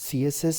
CSS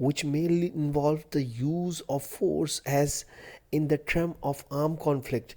which may involve the use of force as in the term of armed conflict।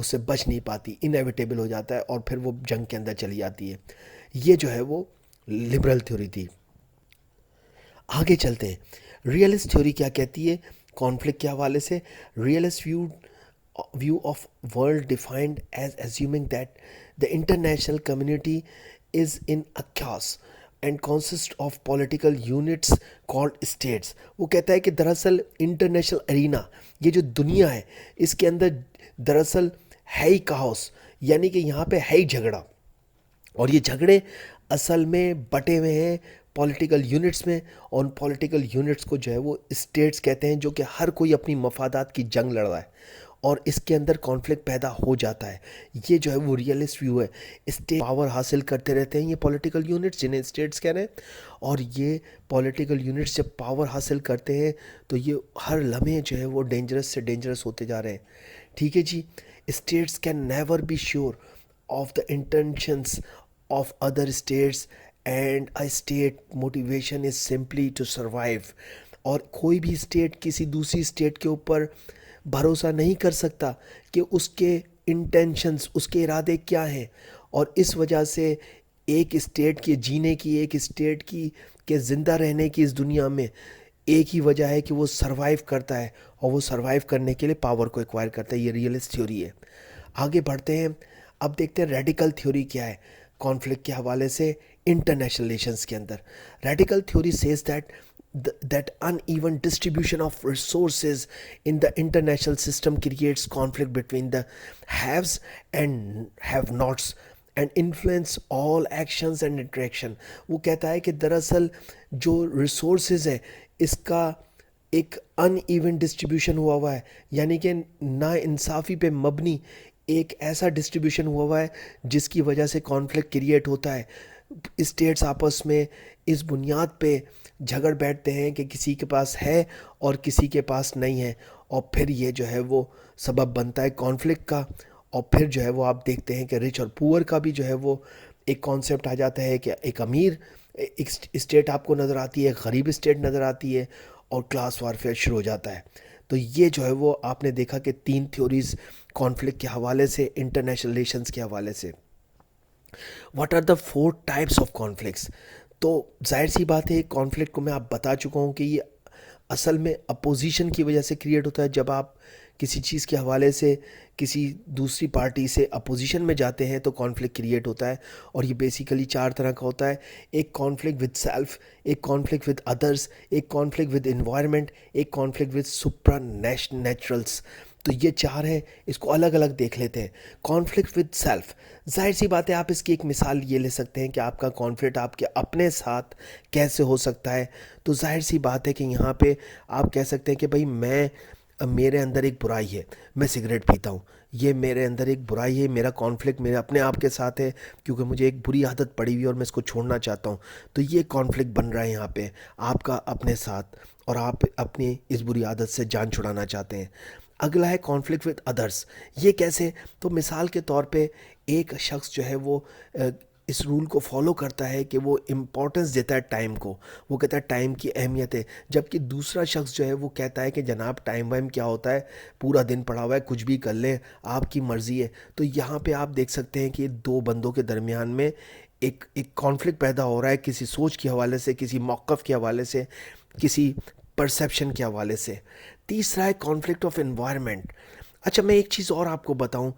اس سے بچ نہیں پاتی، inevitable ہو جاتا ہے اور پھر وہ جنگ کے اندر چلی جاتی ہے. یہ جو ہے وہ لبرل تھیوری تھی. آگے چلتے ہیں. ریئلسٹ تھیوری کیا کہتی ہے کانفلکٹ کے حوالے سے؟ Realist view of world defined as assuming that the international community is in a chaos and consists of political units called states. وہ کہتا ہے کہ دراصل انٹرنیشنل ارینا، یہ جو دنیا ہے، اس کے اندر دراصل ہے ہی کاؤس، یعنی کہ یہاں پہ ہے ہی جھگڑا، اور یہ جھگڑے اصل میں بٹے ہوئے ہیں پولیٹیکل یونٹس میں، اور ان پولیٹیکل یونٹس کو جو ہے وہ اسٹیٹس کہتے ہیں، جو کہ ہر کوئی اپنی مفادات کی جنگ لڑ رہا ہے اور اس کے اندر کانفلکٹ پیدا ہو جاتا ہے. یہ جو ہے وہ ریئلسٹ ویو ہے. اسٹیٹ پاور حاصل کرتے رہتے ہیں یہ پولیٹیکل یونٹس، جنہیں اسٹیٹس کہہ رہے ہیں، اور یہ پولیٹیکل یونٹس جب پاور حاصل کرتے ہیں تو یہ ہر لمحے جو ہے وہ ڈینجرس سے ڈینجرس ہوتے جا رہے ہیں. ٹھیک ہے جی. States can never be sure of the intentions of other states and a state motivation is simply to survive. اور کوئی بھی اسٹیٹ کسی دوسری اسٹیٹ کے اوپر بھروسہ نہیں کر سکتا کہ اس کے انٹینشنز، اس کے ارادے کیا ہیں، اور اس وجہ سے ایک اسٹیٹ کے جینے کی، ایک اسٹیٹ کی کے زندہ رہنے کی اس دنیا میں ایک ہی وجہ ہے کہ وہ سروائیو کرتا ہے، اور وہ سروائیو کرنے کے لیے پاور کو ایکوائر کرتا ہے. یہ ریئلسٹ تھیوری ہے. آگے بڑھتے ہیں. اب دیکھتے ہیں ریڈیکل تھیوری کیا ہے کانفلکٹ کے حوالے سے انٹرنیشنل ریلیشنز کے اندر. Radical theory says that uneven distribution of resources in the international system creates conflict between the haves and have nots and influence all actions and interaction. وہ کہتا ہے کہ دراصل جو ریسورسز ہے اس کا ایک ان ایون ڈسٹریبیوشن ہوا ہے، یعنی کہ نا انصافی پہ مبنی ایک ایسا ڈسٹریبیوشن ہوا ہے جس کی وجہ سے کانفلکٹ کریٹ ہوتا ہے. اسٹیٹس آپس میں اس بنیاد پہ جھگڑ بیٹھتے ہیں کہ کسی کے پاس ہے اور کسی کے پاس نہیں ہے، اور پھر یہ جو ہے وہ سبب بنتا ہے کانفلکٹ کا. اور پھر جو ہے وہ آپ دیکھتے ہیں کہ رچ اور پور کا بھی جو ہے وہ ایک کانسیپٹ آ جاتا ہے کہ ایک امیر ایک اسٹیٹ آپ کو نظر آتی ہے، ایک غریب اسٹیٹ نظر آتی ہے، اور کلاس وارفیئر شروع ہو جاتا ہے. تو یہ جو ہے وہ آپ نے دیکھا کہ 3 تھیوریز کانفلکٹ کے حوالے سے، انٹرنیشنل ریلیشنز کے حوالے سے. What are the 4 types of conflicts? تو ظاہر سی بات ہے کانفلکٹ کو میں آپ بتا چکا ہوں کہ یہ اصل میں اپوزیشن کی وجہ سے کریٹ ہوتا ہے. جب آپ کسی چیز کے حوالے سے کسی دوسری پارٹی سے اپوزیشن میں جاتے ہیں تو کانفلکٹ کریٹ ہوتا ہے، اور یہ بیسیکلی 4 طرح کا ہوتا ہے. ایک کانفلکٹ ود سیلف، ایک کانفلکٹ ود ادرس، ایک کانفلکٹ ود انوائرمنٹ، ایک کانفلکٹ ود سپرا نیچرلس. تو یہ 4 ہیں، اس کو الگ الگ دیکھ لیتے ہیں. کانفلکٹ ود سیلف، ظاہر سی بات ہے آپ اس کی ایک مثال یہ لے سکتے ہیں کہ آپ کا کانفلکٹ آپ کے اپنے ساتھ کیسے ہو سکتا ہے. تو ظاہر سی بات ہے کہ یہاں پہ آپ کہہ سکتے ہیں کہ بھائی میرے اندر ایک برائی ہے، میں سگریٹ پیتا ہوں، یہ میرے اندر ایک برائی ہے، میرا کانفلکٹ میرے اپنے آپ کے ساتھ ہے کیونکہ مجھے ایک بری عادت پڑی ہوئی ہے اور میں اس کو چھوڑنا چاہتا ہوں. تو یہ کانفلکٹ بن رہا ہے یہاں پہ آپ کا اپنے ساتھ، اور آپ اپنی اس بری عادت سے جان چھڑانا چاہتے ہیں. اگلا ہے کانفلکٹ ود ادرس. یہ کیسے؟ تو مثال کے طور پہ ایک شخص جو ہے وہ اس رول کو فالو کرتا ہے کہ وہ امپورٹنس دیتا ہے ٹائم کو، وہ کہتا ہے ٹائم کی اہمیت ہے، جبکہ دوسرا شخص جو ہے وہ کہتا ہے کہ جناب ٹائم وائم کیا ہوتا ہے، پورا دن پڑا ہوا ہے، کچھ بھی کر لیں، آپ کی مرضی ہے. تو یہاں پہ آپ دیکھ سکتے ہیں کہ 2 بندوں کے درمیان میں ایک کانفلکٹ پیدا ہو رہا ہے کسی سوچ کے حوالے سے، کسی موقف کے حوالے سے، کسی پرسیپشن کے حوالے سے. تیسرا ہے کانفلکٹ آف انوائرمنٹ. اچھا میں ایک چیز اور آپ کو بتاؤں،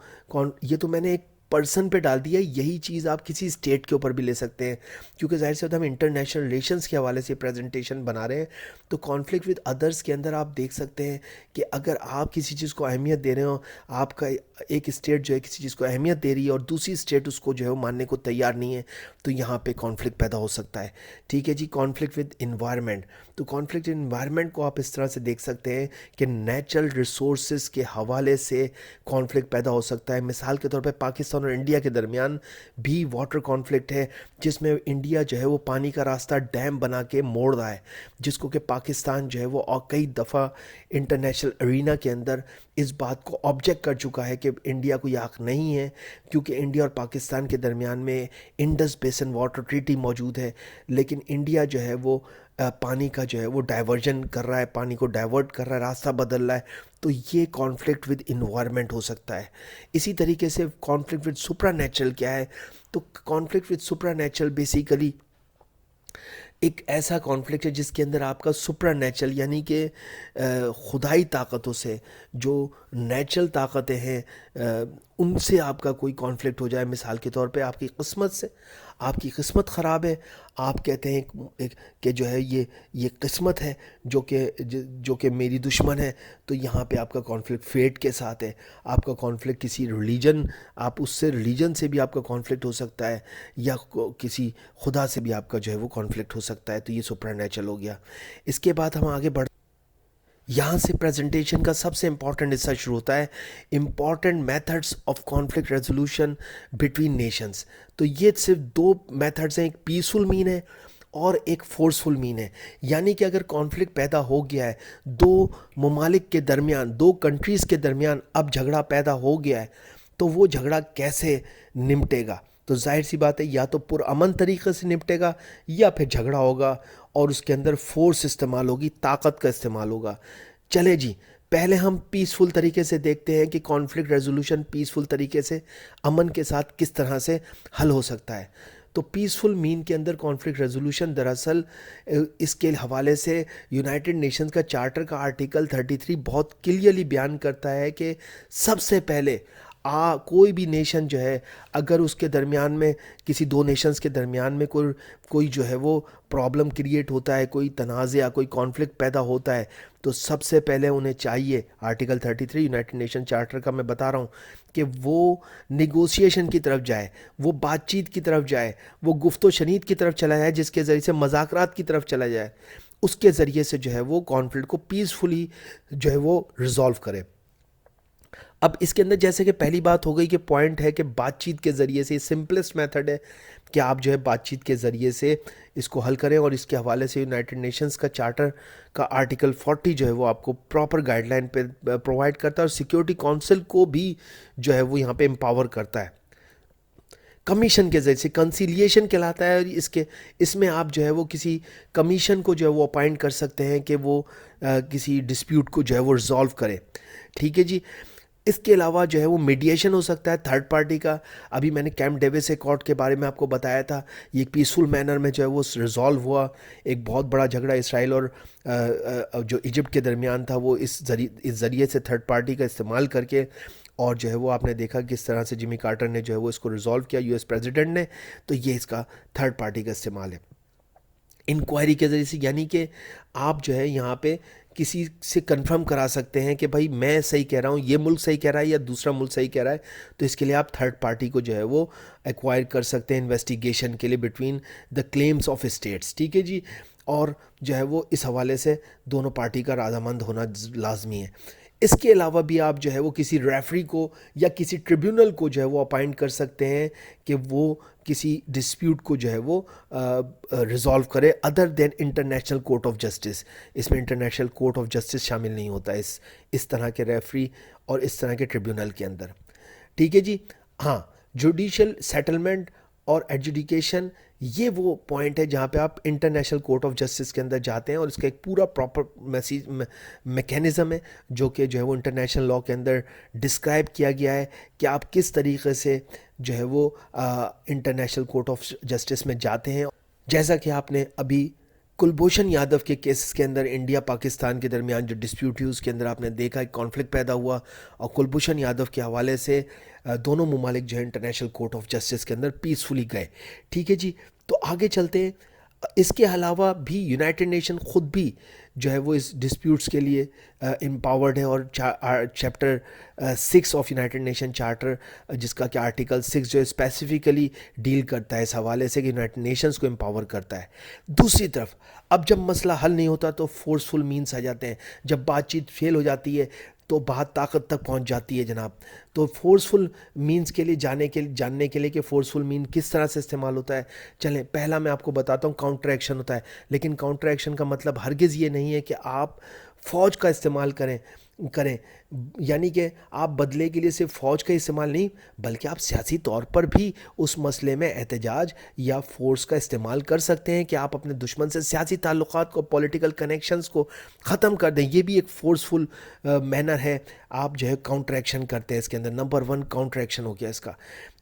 یہ تو میں نے ایک پرسن پہ ڈال دیا، یہی چیز آپ کسی اسٹیٹ کے اوپر بھی لے سکتے ہیں، کیونکہ ظاہر سے ہم انٹرنیشنل ریلیشنز کے حوالے سے پریزنٹیشن بنا رہے ہیں. تو کانفلکٹ ود ادرس کے اندر آپ دیکھ سکتے ہیں کہ اگر آپ کسی چیز کو اہمیت دے رہے ہو، آپ کا ایک اسٹیٹ جو ہے کسی چیز کو اہمیت دے رہی ہے اور دوسری اسٹیٹ اس کو جو ہے وہ ماننے کو تیار نہیں ہے، تو یہاں پہ کانفلکٹ پیدا ہو سکتا ہے. ٹھیک ہے جی. کانفلکٹ ود انوائرمنٹ، تو کانفلکٹ انوائرمنٹ کو آپ اس طرح سے دیکھ سکتے ہیں کہ نیچرل ریسورسز کے حوالے سے کانفلکٹ پیدا ہو سکتا ہے. مثال کے طور پہ پاکستان اور انڈیا کے درمیان بھی واٹر کانفلکٹ ہے، جس میں انڈیا جو ہے وہ پانی کا راستہ ڈیم بنا کے موڑ رہا ہے، جس کو کہ پاکستان جو ہے وہ کئی دفعہ انٹرنیشنل ارینا کے اندر اس بات کو آبجیکٹ کر چکا ہے کہ انڈیا کو یہ حق نہیں ہے، کیونکہ انڈیا اور پاکستان کے درمیان میں انڈس بیسن واٹر ٹریٹی موجود ہے. لیکن انڈیا جو ہے وہ پانی کا جو ہے وہ ڈائیورژن کر رہا ہے، پانی کو ڈائیورٹ کر رہا ہے، راستہ بدل رہا ہے، تو یہ کانفلکٹ ود انوائرمنٹ ہو سکتا ہے۔ اسی طریقے سے کانفلکٹ ود سپرا نیچرل کیا ہے؟ تو کانفلکٹ ود سپرا نیچرل بیسیکلی ایک ایسا کانفلکٹ ہے جس کے اندر آپ کا سپرا نیچرل یعنی کہ خدائی طاقتوں سے، جو نیچرل طاقتیں ہیں ان سے آپ کا کوئی کانفلکٹ ہو جائے۔ مثال کے طور پہ آپ کی قسمت سے، آپ کی قسمت خراب ہے، آپ کہتے ہیں کہ جو ہے یہ قسمت ہے جو کہ میری دشمن ہے، تو یہاں پہ آپ کا کانفلکٹ فیٹ کے ساتھ ہے۔ آپ کا کانفلکٹ کسی ریلیجن، آپ اس سے ریلیجن سے بھی آپ کا کانفلکٹ ہو سکتا ہے، یا کسی خدا سے بھی آپ کا جو ہے وہ کانفلکٹ ہو سکتا ہے، تو یہ سپرا نیچرل ہو گیا۔ اس کے بعد ہم آگے بڑھ، یہاں سے پریزنٹیشن کا سب سے امپورٹنٹ حصہ شروع ہوتا ہے، important methods of conflict resolution between nations. تو یہ صرف دو میتھڈز ہیں، ایک پیسفل مین ہے اور ایک فورسفل مین ہے۔ یعنی کہ اگر کانفلکٹ پیدا ہو گیا ہے، دو ممالک کے درمیان، دو کنٹریز کے درمیان اب جھگڑا پیدا ہو گیا ہے، تو وہ جھگڑا کیسے نمٹے گا؟ تو ظاہر سی بات ہے، یا تو پرامن طریقے سے نپٹے گا، یا پھر جھگڑا ہوگا اور اس کے اندر فورس استعمال ہوگی، طاقت کا استعمال ہوگا۔ چلے جی، پہلے ہم پیسفل طریقے سے دیکھتے ہیں کہ کانفلکٹ ریزولوشن پیسفل طریقے سے، امن کے ساتھ کس طرح سے حل ہو سکتا ہے۔ تو پیسفل مین کے اندر کانفلکٹ ریزولوشن دراصل اس کے حوالے سے یونائٹڈ نیشنز کا چارٹر کا آرٹیکل 33 بہت کلیئرلی بیان کرتا ہے کہ سب سے پہلے کوئی بھی نیشن جو ہے، اگر اس کے درمیان میں، کسی دو نیشنز کے درمیان میں کوئی جو ہے وہ پرابلم کریٹ ہوتا ہے، کوئی تنازع، کوئی کانفلکٹ پیدا ہوتا ہے، تو سب سے پہلے انہیں چاہیے، آرٹیکل 33 یونائٹڈ نیشن چارٹر کا میں بتا رہا ہوں، کہ وہ نیگوسیشن کی طرف جائے، وہ بات چیت کی طرف جائے، وہ گفت و شنید کی طرف چلا جائے، جس کے ذریعے سے مذاکرات کی طرف چلا جائے، اس کے ذریعے سے جو ہے وہ کانفلکٹ کو پیسفلی جو ہے وہ ریزالو کرے۔ اب اس کے اندر جیسے کہ پہلی بات ہو گئی کہ پوائنٹ ہے کہ بات چیت کے ذریعے سے، سمپلسٹ میتھڈ ہے کہ آپ جو ہے بات چیت کے ذریعے سے اس کو حل کریں، اور اس کے حوالے سے یونائٹڈ نیشنز کا چارٹر کا آرٹیکل 40 جو ہے وہ آپ کو پراپر گائیڈ لائن پہ پرووائڈ کرتا ہے، اور سیکیورٹی کونسل کو بھی جو ہے وہ یہاں پہ امپاور کرتا ہے کمیشن کے ذریعے سے۔ کنسیلیشن کہلاتا ہے، اور اس میں آپ جو ہے وہ کسی کمیشن کو جو ہے وہ اپائنٹ کر سکتے ہیں کہ وہ کسی ڈسپیوٹ کو جو ہے وہ ریزالو کرے، ٹھیک ہے جی۔ اس کے علاوہ جو ہے وہ میڈیشن ہو سکتا ہے تھرڈ پارٹی کا۔ ابھی میں نے کیمپ ڈیوس ایکارڈ کے بارے میں آپ کو بتایا تھا، یہ ایک پیسفل مینر میں جو ہے وہ ریزالو ہوا۔ ایک بہت بڑا جھگڑا اسرائیل اور جو ایجپٹ کے درمیان تھا، وہ اس ذریعے سے تھرڈ پارٹی کا استعمال کر کے، اور جو ہے وہ آپ نے دیکھا کس طرح سے جمی کارٹر نے جو ہے وہ اس کو ریزالو کیا، یو ایس پریزیڈنٹ نے۔ تو یہ اس کا تھرڈ پارٹی کا استعمال ہے انکوائری کے ذریعے سے، یعنی کہ آپ جو ہے یہاں پہ کسی سے کنفرم کرا سکتے ہیں کہ بھائی میں صحیح کہہ رہا ہوں، یہ ملک صحیح کہہ رہا ہے یا دوسرا ملک صحیح کہہ رہا ہے، تو اس کے لیے آپ تھرڈ پارٹی کو جو ہے وہ ایکوائر کر سکتے ہیں انویسٹیگیشن کے لیے between the claims of states, ٹھیک ہے جی۔ اور جو ہے وہ اس حوالے سے دونوں پارٹی کا رضامند ہونا لازمی ہے۔ اس کے علاوہ بھی آپ جو ہے وہ کسی ریفری کو یا کسی ٹریبیونل کو جو ہے وہ اپائنٹ کر سکتے ہیں کہ وہ کسی ڈسپیوٹ کو جو ہے وہ ریزالو کرے other than international court of justice. اس میں انٹرنیشنل کورٹ آف جسٹس شامل نہیں ہوتا اس طرح کے ریفری اور اس طرح کے ٹریبیونل کے اندر، ٹھیک ہے جی۔ ہاں، جوڈیشل سیٹلمنٹ اور ایڈجوڈیکیشن، یہ وہ پوائنٹ ہے جہاں پہ آپ انٹرنیشنل کورٹ آف جسٹس کے اندر جاتے ہیں، اور اس کا ایک پورا پراپر میکینزم ہے جو کہ وہ انٹرنیشنل لاء کے اندر ڈسکرائب کیا گیا ہے کہ آپ کس طریقے سے جو ہے وہ انٹرنیشنل کورٹ آف جسٹس میں جاتے ہیں۔ جیسا کہ آپ نے ابھی کلبھوشن یادو کے کیسز کے اندر انڈیا پاکستان کے درمیان جو ڈسپیوٹ ہوئی، اس کے اندر آپ نے دیکھا ایک کانفلکٹ پیدا ہوا، اور کلبھوشن یادو کے حوالے سے دونوں ممالک جو ہے انٹرنیشنل کورٹ آف جسٹس کے اندر پیسفلی گئے، ٹھیک ہے جی۔ تو آگے چلتے ہیں۔ اس کے علاوہ بھی یونائٹڈ نیشن خود بھی جو ہے وہ اس ڈسپیوٹس کے لیے امپاورڈ ہے، اور chapter 6 of United nation charter, جس کا کہ آرٹیکل 6 جو ہے اسپیسیفکلی ڈیل کرتا ہے اس حوالے سے کہ یونائٹڈ نیشنز کو امپاور کرتا ہے۔ دوسری طرف اب جب مسئلہ حل نہیں ہوتا تو فورسفل مینس آ جاتے ہیں، جب بات چیت فیل ہو جاتی ہے تو بات طاقت تک پہنچ جاتی ہے جناب۔ تو فورسفل مینس کے لیے جاننے کے لیے کہ فورسفل مین کس طرح سے استعمال ہوتا ہے، چلیں پہلا میں آپ کو بتاتا ہوں، کاؤنٹر ایکشن ہوتا ہے۔ لیکن کاؤنٹر ایکشن کا مطلب ہرگز یہ نہیں ہے کہ آپ فوج کا استعمال کریں۔ کریں، یعنی کہ آپ بدلے کے لیے صرف فوج کا استعمال نہیں بلکہ آپ سیاسی طور پر بھی اس مسئلے میں احتجاج یا فورس کا استعمال کر سکتے ہیں کہ آپ اپنے دشمن سے سیاسی تعلقات کو، پولیٹیکل کنیکشنز کو ختم کر دیں. یہ بھی ایک فورسفل مینر ہے. آپ جو ہے کاؤنٹر ایکشن کرتے ہیں اس کے اندر. نمبر ون کاؤنٹر ایکشن ہو گیا اس کا.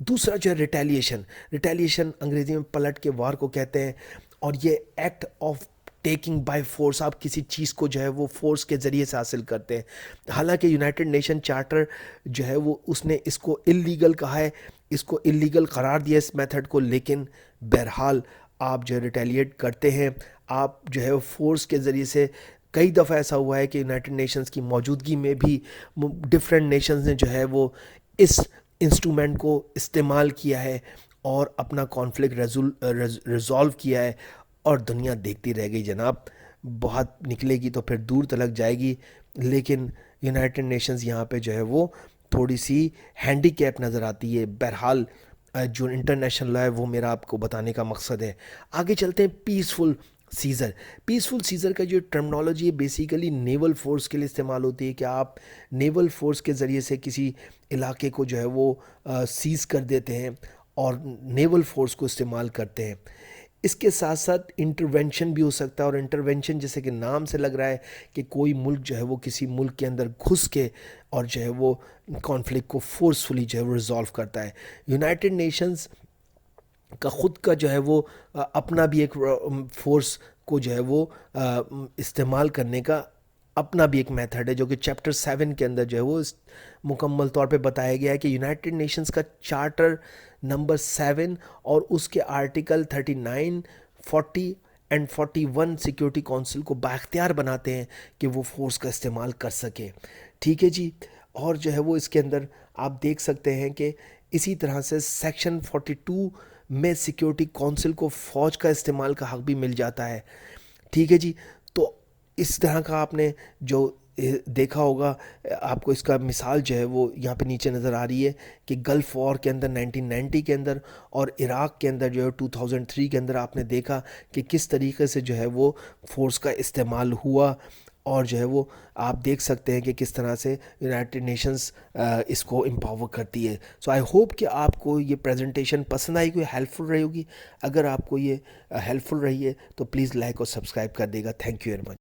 دوسرا جو ہے ریٹیلیشن. ریٹیلیشن انگریزی میں پلٹ کے وار کو کہتے ہیں، اور یہ act of taking by force, آپ کسی چیز کو جو ہے وہ فورس کے ذریعے سے حاصل کرتے ہیں. حالانکہ یونائٹڈ نیشن چارٹر جو ہے وہ اس نے اس کو اللیگل کہا ہے، اس کو اللیگل قرار دیا اس میتھڈ کو، لیکن بہرحال آپ جو ہے ریٹیلیٹ کرتے ہیں، آپ جو ہے فورس کے ذریعے سے. کئی دفعہ ایسا ہوا ہے کہ یونائٹڈ نیشنز کی موجودگی میں بھی ڈفرینٹ نیشنز نے جو ہے وہ اس انسٹرومنٹ کو استعمال کیا ہے اور اپنا کانفلکٹ ریزولو کیا ہے. اور دنیا دیکھتی رہ گئی جناب. بہت نکلے گی تو پھر دور تلک جائے گی، لیکن یونائٹڈ نیشنز یہاں پہ جو ہے وہ تھوڑی سی ہینڈی کیپ نظر آتی ہے. بہرحال جو انٹرنیشنل لا ہے وہ میرا آپ کو بتانے کا مقصد ہے. آگے چلتے ہیں پیسفل سیزر. پیسفل سیزر کا جو ٹرمنالوجی ہے بیسیکلی نیول فورس کے لیے استعمال ہوتی ہے کہ آپ نیول فورس کے ذریعے سے کسی علاقے کو جو ہے وہ سیز کر دیتے ہیں اور نیول فورس کو استعمال کرتے ہیں. اس کے ساتھ ساتھ انٹرونشن بھی ہو سکتا ہے، اور انٹرونشن جیسے کہ نام سے لگ رہا ہے کہ کوئی ملک جو ہے وہ کسی ملک کے اندر گھس کے اور جو ہے وہ کانفلکٹ کو فورسفلی جو ہے وہ ریزالو کرتا ہے. یونائٹڈ نیشنز کا خود کا جو ہے وہ اپنا بھی ایک فورس کو جو ہے وہ استعمال کرنے کا اپنا بھی ایک میتھڈ ہے، جو کہ چیپٹر 7 کے اندر جو ہے وہ مکمل طور پہ بتایا گیا ہے کہ یونائٹڈ نیشنز کا چارٹر نمبر 7 اور اس کے آرٹیکل 39، 40 اینڈ 41 سیکیورٹی کونسل کو بااختیار بناتے ہیں کہ وہ فورس کا استعمال کر سکے. ٹھیک ہے جی. اور جو ہے وہ اس کے اندر آپ دیکھ سکتے ہیں کہ اسی طرح سے سیکشن 42 میں سیکیورٹی کونسل کو فوج کا استعمال کا حق بھی مل جاتا ہے. ٹھیک ہے جی. تو اس طرح کا آپ نے جو دیکھا ہوگا، آپ کو اس کا مثال جو ہے وہ یہاں پہ نیچے نظر آ رہی ہے کہ گلف وار کے اندر 1990 کے اندر اور عراق کے اندر جو ہے 2003 کے اندر آپ نے دیکھا کہ کس طریقے سے جو ہے وہ فورس کا استعمال ہوا، اور جو ہے وہ آپ دیکھ سکتے ہیں کہ کس طرح سے یونائٹڈ نیشنز اس کو امپاور کرتی ہے. سو آئی ہوپ کہ آپ کو یہ پریزنٹیشن پسند آئی، کوئی ہیلپ فل رہی ہوگی. اگر آپ کو یہ ہیلپ فل رہی ہے تو پلیز لائک اور سبسکرائب کر دے گا. Thank you very much.